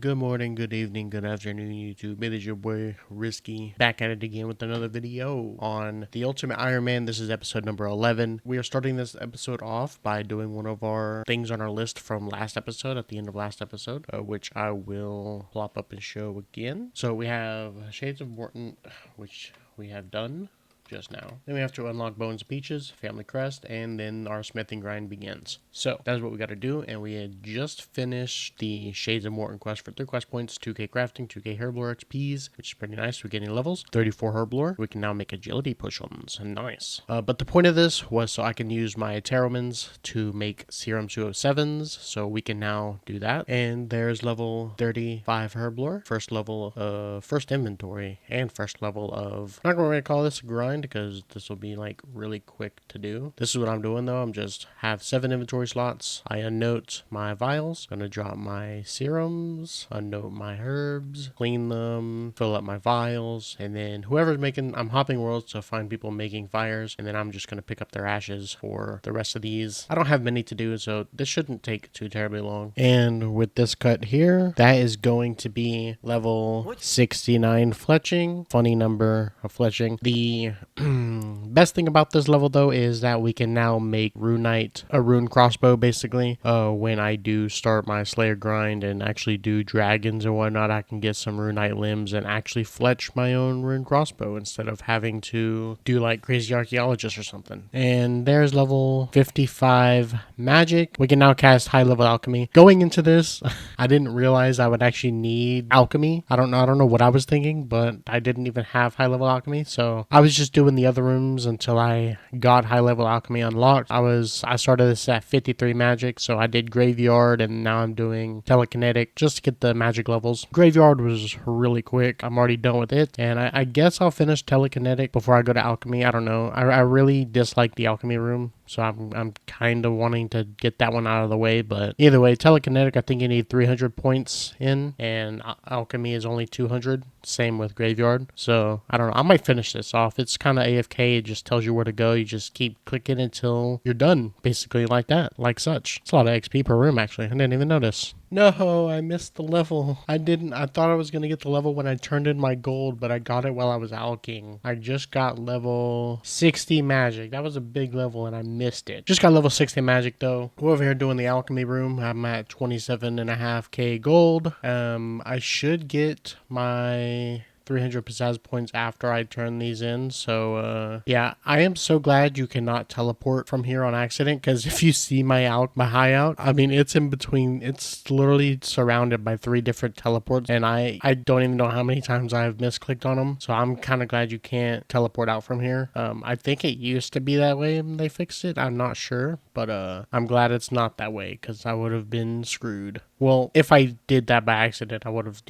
morning, good evening, good afternoon, YouTube. It is your boy Risky back at it again with another video on the Ultimate Ironman. This is episode number 11. We are starting this episode off by doing one of our things on our list from last episode, at the end of last episode, which I will plop up and show again. So we have Shades of Morton, which we have done just now. Then we have to unlock Bones of Peaches, Family Crest, and then our smithing grind begins. So that's what we got to do, and we had just finished the Shades of Morton quest for 3 quest points, 2k crafting, 2k herblore XPs, which is pretty nice. We're getting levels, 34 herblore. We can now make agility push-ons, nice. But the point of this was so I can use my Terromans to make serum 207s, so we can now do that. And there's level 35 herblore, first level of first inventory, and first level of, I'm not going to call this a grind, because this will be like really quick to do. This is what I'm doing though. I'm just have 7 inventory slots. I unnote my vials, gonna drop my serums, unnote my herbs, clean them, fill up my vials, and then whoever's making, I'm hopping worlds to find people making fires, and then I'm just gonna pick up their ashes for the rest of these. I don't have many to do, so this shouldn't take too terribly long. And with this cut here, that is going to be level 69 fletching. Funny number of fletching. The best thing about this level though is that we can now make runite, a rune crossbow basically. When I do start my Slayer grind and actually do dragons and whatnot, I can get some runite limbs and actually fletch my own rune crossbow instead of having to do like crazy archaeologist or something. And there's level 55 magic. We can now cast high level alchemy. Going into this, I didn't realize I would actually need alchemy. I don't know what I was thinking, but I didn't even have high level alchemy, so I was just doing the other rooms until I got high level alchemy unlocked. I started this at 53 magic, so I did graveyard and now I'm doing telekinetic just to get the magic levels. Graveyard was really quick. I'm already done with it, and I guess I'll finish telekinetic before I go to alchemy. I don't know. I really dislike the alchemy room, so I'm kind of wanting to get that one out of the way. But either way, telekinetic, I think you need 300 points in, and alchemy is only 200. Same with graveyard. So I don't know. I might finish this off. It's kind of AFK. It just tells you where to go. You just keep clicking until you're done, basically, like that, like such. It's a lot of XP per room, actually. I didn't even notice. No, I missed the level. I thought I was going to get the level when I turned in my gold, but I got it while I was alching. I just got level 60 magic. That was a big level and I missed it. Just got level 60 magic though. We're over here doing the alchemy room. I'm at 27.5k gold. I should get my 300 pizzazz points after I turn these in. So yeah, I am so glad you cannot teleport from here on accident, because if you see my hideout, I mean, it's in between, it's literally surrounded by 3 different teleports, and I don't even know how many times I've misclicked on them. So I'm kind of glad you can't teleport out from here. I think it used to be that way and they fixed it. I'm not sure, but I'm glad it's not that way, because I would have been screwed. Well, if I did that by accident, I would have,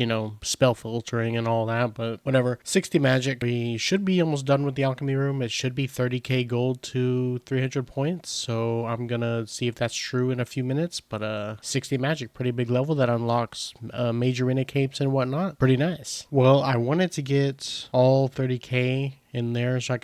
spell filtering and all that, but whatever. 60 magic. We should be almost done with the alchemy room. It should be 30k gold to 300 points, so I'm gonna see if that's true in a few minutes, but 60 magic, pretty big level that unlocks major runescape capes and whatnot. Pretty nice. Well, I wanted to get all 30k in there so I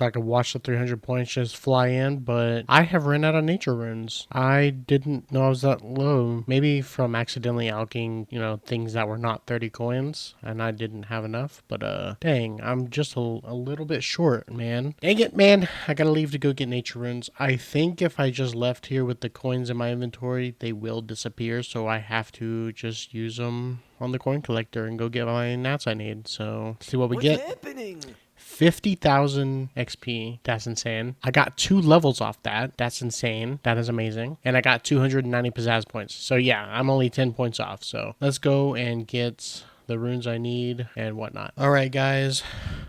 could watch the 300 points just fly in, but I have run out of nature runes. I didn't know I was that low. Maybe from accidentally alching, things that were not 30 coins, and I didn't have enough, but dang, I'm just a little bit short, man. Dang it, man. I gotta leave to go get nature runes. I think if I just left here with the coins in my inventory, they will disappear, so I have to just use them on the coin collector and go get my nats I need. So, see what we get. What's happening? 50,000 XP. That's insane. I got 2 levels off that. That's insane. That is amazing. And I got 290 pizzazz points. So yeah, I'm only 10 points off. So let's go and get the runes I need and whatnot. All right, guys.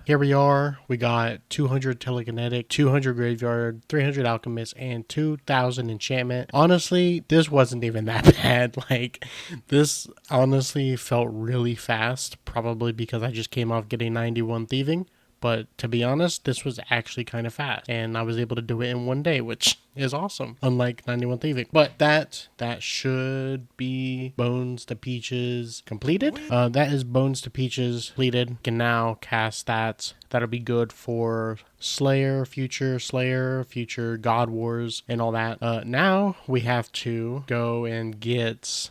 Here we are. We got 200 telekinetic, 200 graveyard, 300 alchemist, and 2,000 enchantment. Honestly, this wasn't even that bad. Like, this honestly felt really fast. Probably because I just came off getting 91 thieving. But to be honest, this was actually kind of fast, and I was able to do it in one day, which is awesome, unlike 91 Thieving. But that should be Bones to Peaches completed. That is Bones to Peaches completed. Can now cast that. That'll be good for Slayer, future God Wars, and all that. Now we have to go and get,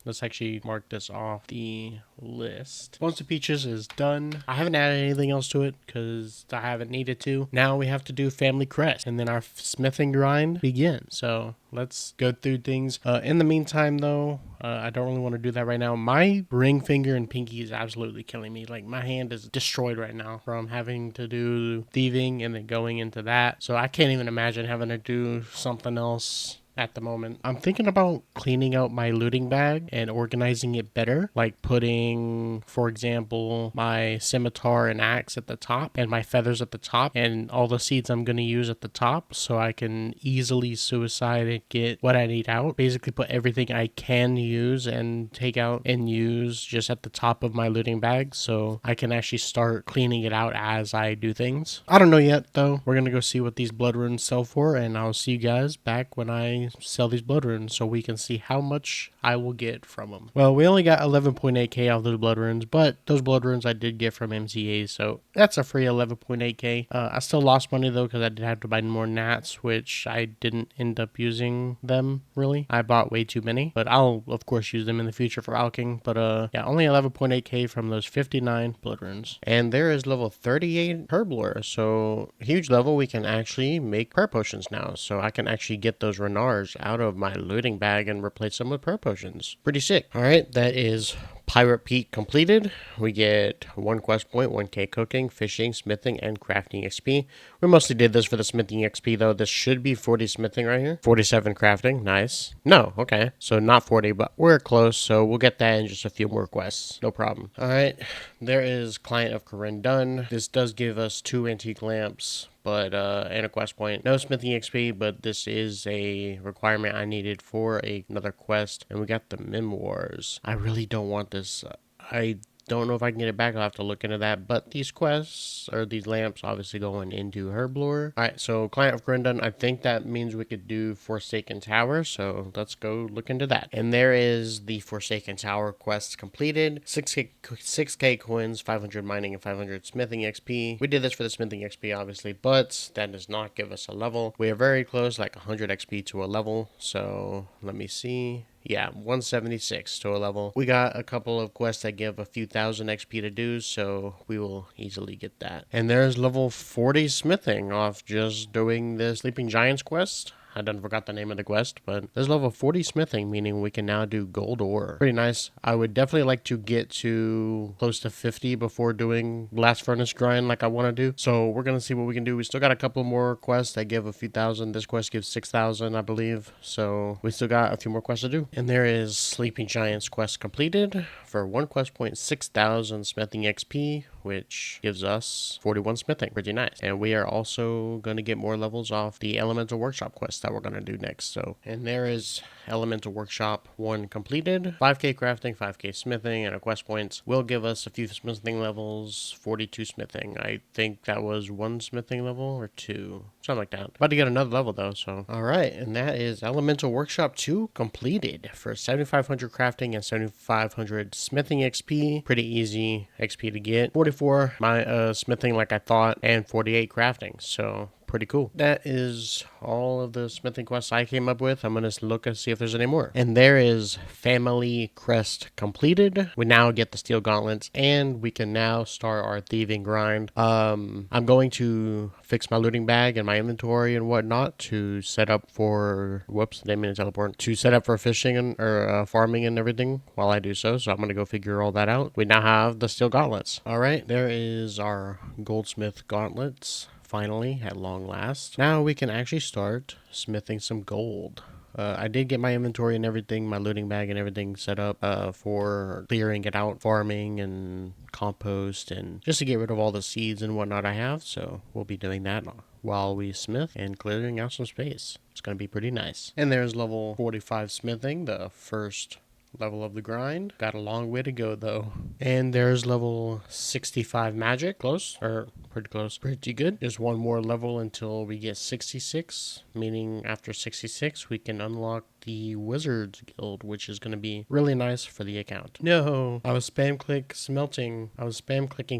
let's actually mark this off the list. Bones to Peaches is done. I haven't added anything else to it because I haven't needed to. Now we have to do Family Crest, and then our smithing grind begins. So let's go through things. In the meantime, though, I don't really want to do that right now. My ring finger and pinky is absolutely killing me. Like, my hand is destroyed right now from having to do thieving and then going into that. So I can't even imagine having to do something else at the moment. I'm thinking about cleaning out my looting bag and organizing it better, like putting, for example, my scimitar and axe at the top and my feathers at the top and all the seeds I'm going to use at the top so I can easily suicide and get what I need out. Basically put everything I can use and take out and use just at the top of my looting bag so I can actually start cleaning it out as I do things. I don't know yet though. We're going to go see what these blood runes sell for, and I'll see you guys back when I sell these blood runes so we can see how much I will get from them. Well, we only got 11.8k off those blood runes, but those blood runes I did get from MCA, so that's a free 11.8k. I still lost money though because I did have to buy more gnats, which I didn't end up using them really. I bought way too many, but I'll of course use them in the future for alching. But yeah, only 11.8k from those 59 blood runes. And there is level 38 herblore, so huge level. We can actually make prayer potions now, so I can actually get those renards out of my looting bag and replace them with prayer potions. Pretty sick. All right, that is Pirate Peak completed. We get 1 quest point, 1k cooking, fishing, smithing, and crafting XP. We mostly did this for the smithing XP though. This should be 40 smithing right here. 47 crafting, nice. No, okay, so not 40, but we're close, so we'll get that in just a few more quests. No problem. All right, there is Client of Corinne done. This does give us 2 antique lamps, but and a quest point. No smithing XP, but this is a requirement I needed for another quest. And we got the memoirs. I really don't want this. I don't know if I can get it back. I'll have to look into that. But these quests, or these lamps, obviously going into herblore. Alright, so Client of Grindon, I think that means we could do Forsaken Tower. So let's go look into that. And there is the Forsaken Tower quest completed. 6k coins, 500 mining, and 500 smithing XP. We did this for the smithing XP, obviously, but that does not give us a level. We are very close, like 100 XP to a level. So let me see. Yeah, 176 to a level. We got a couple of quests that give a few thousand XP to do, so we will easily get that. And there's level 40 smithing off just doing the Sleeping Giants quest. I done forgot the name of the quest, but there's level 40 smithing, meaning we can now do gold ore. Pretty nice. I would definitely like to get to close to 50 before doing blast furnace grind like I want to do. So we're going to see what we can do. We still got a couple more quests that give a few thousand. This quest gives 6,000, I believe. So we still got a few more quests to do. And there is Sleeping Giants quest completed for 1 quest point, 6,000 smithing XP, which gives us 41 smithing. Pretty nice. And we are also going to get more levels off the Elemental Workshop quest that we're going to do next. So, and there is Elemental Workshop 1 completed. 5k crafting, 5k smithing, and a quest points will give us a few smithing levels, 42 smithing. I think that was 1 smithing level or 2, something like that. About to get another level though, so. Alright, and that is Elemental Workshop 2 completed for 7,500 crafting and 7,500 smithing XP. Pretty easy XP to get. 44 my smithing like I thought, and 48 crafting, so pretty cool. That is all of the smithing quests I came up with. I'm going to look and see if there's any more. And there is Family Crest completed. We now get the steel gauntlets, and we can now start our thieving grind. I'm going to fix my looting bag and my inventory and whatnot to set up for, whoops, didn't mean to teleport, to set up for fishing and or farming and everything while I do so. So I'm going to go figure all that out. We now have the steel gauntlets. All right, there is our goldsmith gauntlets. Finally, at long last. Now we can actually start smithing some gold. I did get my inventory and everything, my looting bag and everything set up for clearing it out, farming and compost, and just to get rid of all the seeds and whatnot I have. So we'll be doing that while we smith and clearing out some space. It's going to be pretty nice. And there's level 45 smithing, the first level of the grind. Got a long way to go though. And there's level 65 magic. Close, or pretty close. Pretty good. There's one more level until we get 66, meaning after 66 we can unlock the Wizards Guild, which is going to be really nice for the account. No, I was spam clicking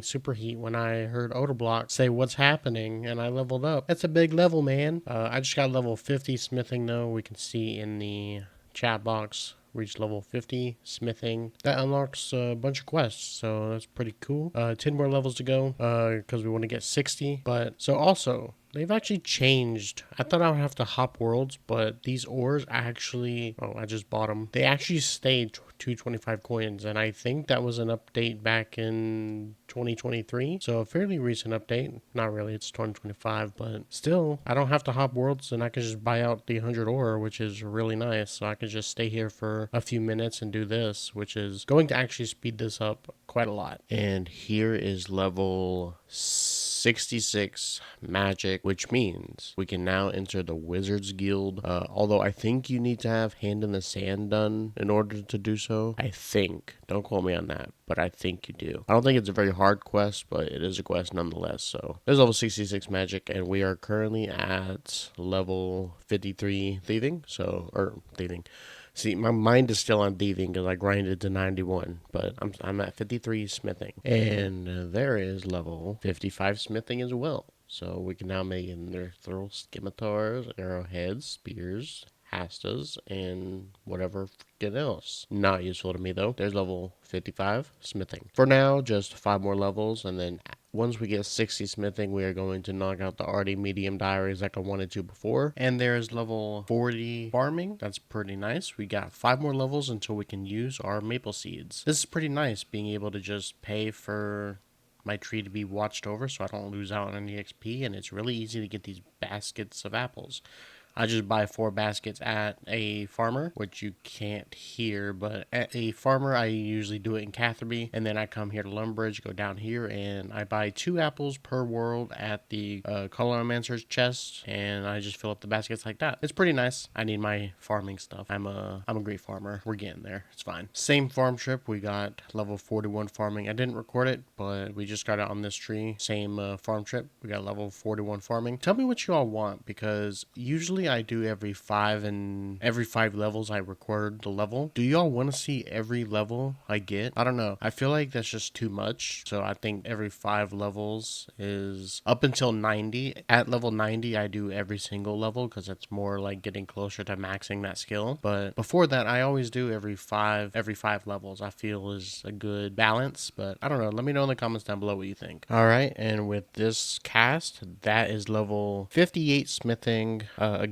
superheat when I heard Odor Block say what's happening, and I leveled up. That's a big level, man. I just got level 50 smithing though. We can see in the chat box. Reach level 50 smithing. That unlocks a bunch of quests, so that's pretty cool. 10 more levels to go because we want to get 60. But so also, they've actually changed. I thought I would have to hop worlds, but these ores actually, I just bought them. They actually stayed 225 coins, and I think that was an update back in 2023. So a fairly recent update. Not really, it's 2025, but still, I don't have to hop worlds, and I can just buy out the 100 ore, which is really nice. So I can just stay here for a few minutes and do this, which is going to actually speed this up quite a lot. And here is level 66 magic, which means we can now enter the Wizards Guild. Although I think you need to have Hand in the Sand done in order to do so. I think. Don't quote me on that, but I think you do. I don't think it's a very hard quest, but it is a quest nonetheless. So there's level 66 magic, and we are currently at level 53 thieving. See, my mind is still on thieving because I grinded to 91, but I'm at 53 smithing. And there is level 55 smithing as well. So we can now make throw scimitars, arrowheads, spears, hastas, and whatever freaking else. Not useful to me though. There's level 55 smithing. For now, just 5 more levels, and then once we get 60 smithing, we are going to knock out the already medium diaries like I wanted to before. And there's level 40 farming. That's pretty nice. We got 5 more levels until we can use our maple seeds. This is pretty nice, being able to just pay for my tree to be watched over so I don't lose out on any XP, and it's really easy to get these baskets of apples. I just buy 4 baskets at a farmer, which you can't hear, but at a farmer, I usually do it in Catherby, and then I come here to Lumbridge, go down here, and I buy 2 apples per world at the Coloromancer's chest, and I just fill up the baskets like that. It's pretty nice. I need my farming stuff. I'm a great farmer. We're getting there. It's fine. Same farm trip. We got level 41 farming. I didn't record it, but we just got it on this tree. Same farm trip. We got level 41 farming. Tell me what you all want, because usually I do every 5 levels I record the level. Do y'all want to see every level I get? I don't know. I feel like that's just too much. So I think every 5 levels is up until 90. At level 90, I do every single level because it's more like getting closer to maxing that skill. But before that, I always do every 5 levels. I feel is a good balance. But I don't know. Let me know in the comments down below what you think. All right, and with this cast, that is level 58 smithing.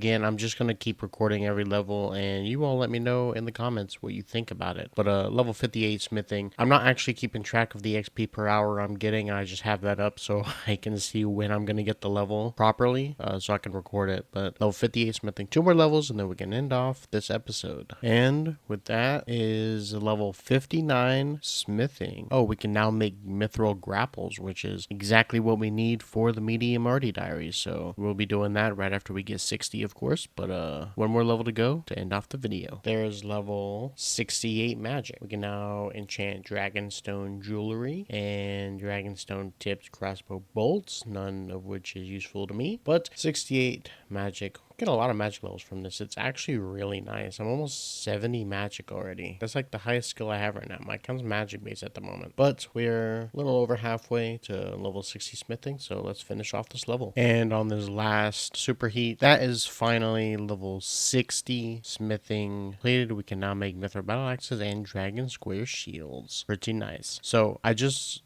Again, I'm just going to keep recording every level, and you all let me know in the comments what you think about it. But level 58 smithing, I'm not actually keeping track of the XP per hour I'm getting. I just have that up so I can see when I'm going to get the level properly, so I can record it. But level 58 smithing, 2 more levels, and then we can end off this episode. And with that is level 59 smithing. Oh, we can now make mithril grapples, which is exactly what we need for the medium arty diaries. So we'll be doing that right after we get 60, of course. But 1 more level to go to end off the video. There's level 68 magic. We can now enchant dragonstone jewelry and dragonstone tipped crossbow bolts, none of which is useful to me. But 68 magic. Get a lot of magic levels from this. It's actually really nice. I'm almost 70 magic already. That's like the highest skill I have right now. My account's magic base at the moment. But we're a little over halfway to level 60 smithing, so let's finish off this level. And on this last superheat, that is finally level 60 smithing completed. We can now make mithril battle axes and dragon square shields. Pretty nice. So I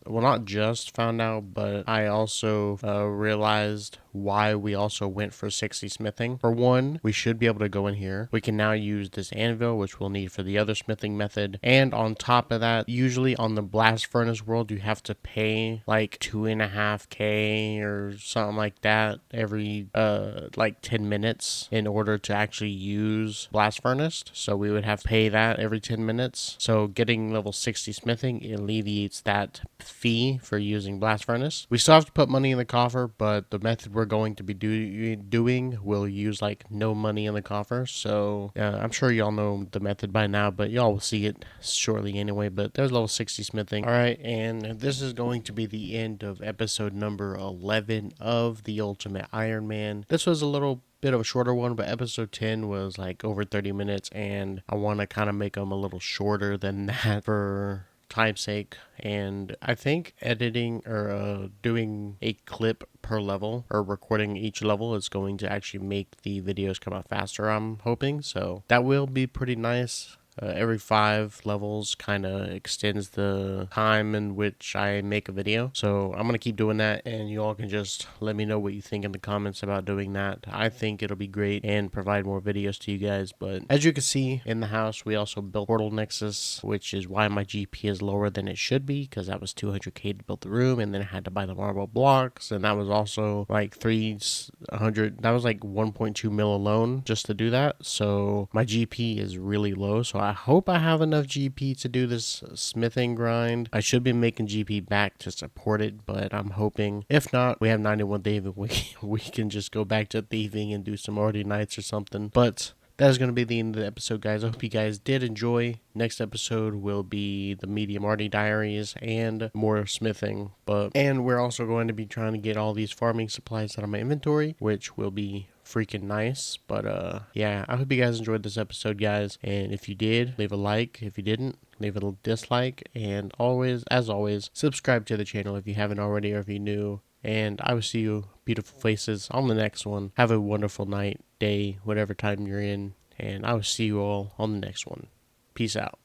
not just found out, but I also realized why we also went for 60 smithing. For one, we should be able to go in here. We can now use this anvil, which we'll need for the other smithing method. And on top of that, usually on the blast furnace world, you have to pay like 2.5K or something like that every like 10 minutes in order to actually use blast furnace. So we would have to pay that every 10 minutes. So getting level 60 smithing alleviates that fee for using blast furnace. We still have to put money in the coffer, but the method we're we're going to be doing will use like no money in the coffer. So I'm sure y'all know the method by now, but y'all will see it shortly anyway. But there's level 60 smithing. All right, and this is going to be the end of episode number 11 of the Ultimate Iron Man. This was a little bit of a shorter one, but episode 10 was like over 30 minutes, and I want to kind of make them a little shorter than that for time's sake. And I think editing or doing a clip per level or recording each level is going to actually make the videos come out faster, I'm hoping. So that will be pretty nice. Every 5 levels kind of extends the time in which I make a video. So I'm going to keep doing that, and you all can just let me know what you think in the comments about doing that. I think it'll be great and provide more videos to you guys. But as you can see in the house, we also built Portal Nexus, which is why my GP is lower than it should be, because that was 200k to build the room, and then I had to buy the marble blocks, and that was also like 300. That was like 1.2 mil alone just to do that. So my GP is really low. So I hope I have enough GP to do this smithing grind. I should be making GP back to support it, but I'm hoping. If not, we have 91 David. We can just go back to thieving and do some Arty Nights or something. But that is going to be the end of the episode, guys. I hope you guys did enjoy. Next episode will be the Medium Arty Diaries and more smithing. And we're also going to be trying to get all these farming supplies out of my inventory, which will be freaking nice. But yeah, I hope you guys enjoyed this episode, guys. And if you did, leave a like. If you didn't, leave a dislike. And as always, subscribe to the channel if you haven't already or if you're new. And I will see you, beautiful faces, on the next one. Have a wonderful night, day, whatever time you're in. And I will see you all on the next one. Peace out.